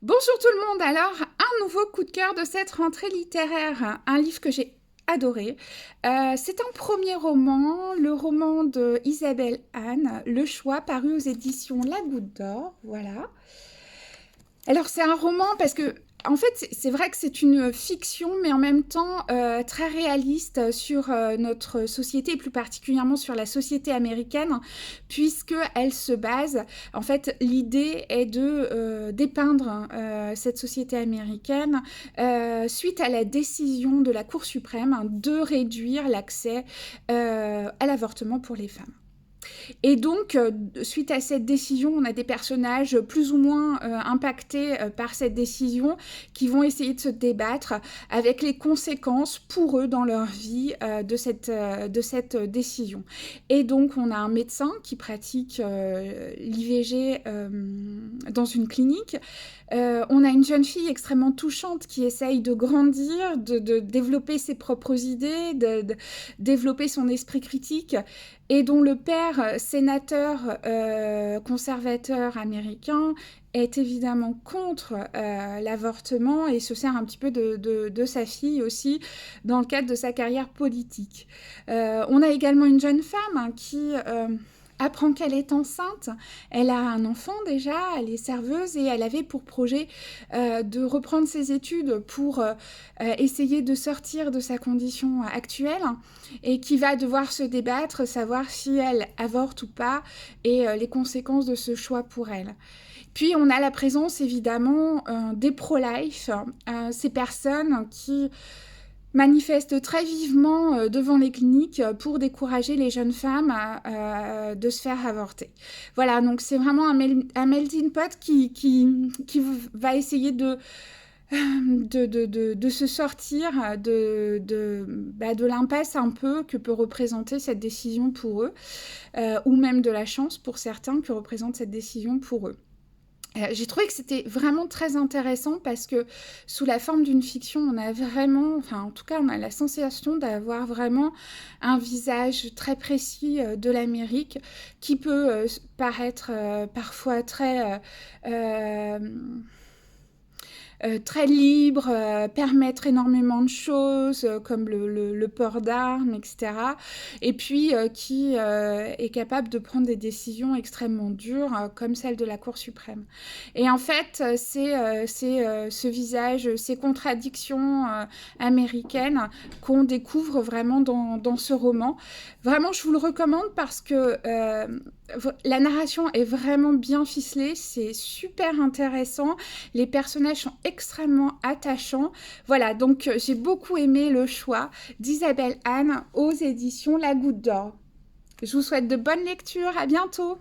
Bonjour tout le monde, alors un nouveau coup de cœur de cette rentrée littéraire, un livre que j'ai adoré. C'est un premier roman, le roman de Isabelle Anne, Le Choix, paru aux éditions La Goutte d'Or, voilà. Alors c'est un roman parce que en fait c'est vrai que c'est une fiction mais en même temps très réaliste sur notre société et plus particulièrement sur la société américaine puisque elle se base en fait l'idée est de dépeindre cette société américaine suite à la décision de la Cour suprême de réduire l'accès à l'avortement pour les femmes. Et donc, suite à cette décision, on a des personnages plus ou moins impactés par cette décision qui vont essayer de se débattre avec les conséquences pour eux dans leur vie de cette décision. Et donc, on a un médecin qui pratique l'IVG dans une clinique. On a une jeune fille extrêmement touchante qui essaye de grandir, de développer ses propres idées, de développer son esprit critique, et dont le père, sénateur conservateur américain, est évidemment contre l'avortement et se sert un petit peu de sa fille aussi dans le cadre de sa carrière politique. On a également une jeune femme qui apprend qu'elle est enceinte. Elle a un enfant déjà, elle est serveuse et elle avait pour projet de reprendre ses études pour essayer de sortir de sa condition actuelle et qui va devoir se débattre, savoir si elle avorte ou pas et les conséquences de ce choix pour elle. Puis on a la présence évidemment des pro-life, ces personnes qui manifestent très vivement devant les cliniques pour décourager les jeunes femmes de se faire avorter. Voilà, donc c'est vraiment un melting pot qui va essayer de se sortir de l'impasse un peu que peut représenter cette décision pour eux, ou même de la chance pour certains que représente cette décision pour eux. J'ai trouvé que c'était vraiment très intéressant parce que sous la forme d'une fiction, on a vraiment, enfin en tout cas on a la sensation d'avoir vraiment un visage très précis de l'Amérique qui peut paraître parfois très libre, permettre énormément de choses comme le port d'armes, etc. Et puis qui est capable de prendre des décisions extrêmement dures comme celle de la Cour suprême. Et en fait, c'est ce visage, ces contradictions américaines qu'on découvre vraiment dans ce roman. Vraiment, je vous le recommande parce que la narration est vraiment bien ficelée, c'est super intéressant, les personnages sont extrêmement attachants. Voilà, donc j'ai beaucoup aimé Le Choix d'Isabelle Anne aux éditions La Goutte d'Or. Je vous souhaite de bonnes lectures, à bientôt!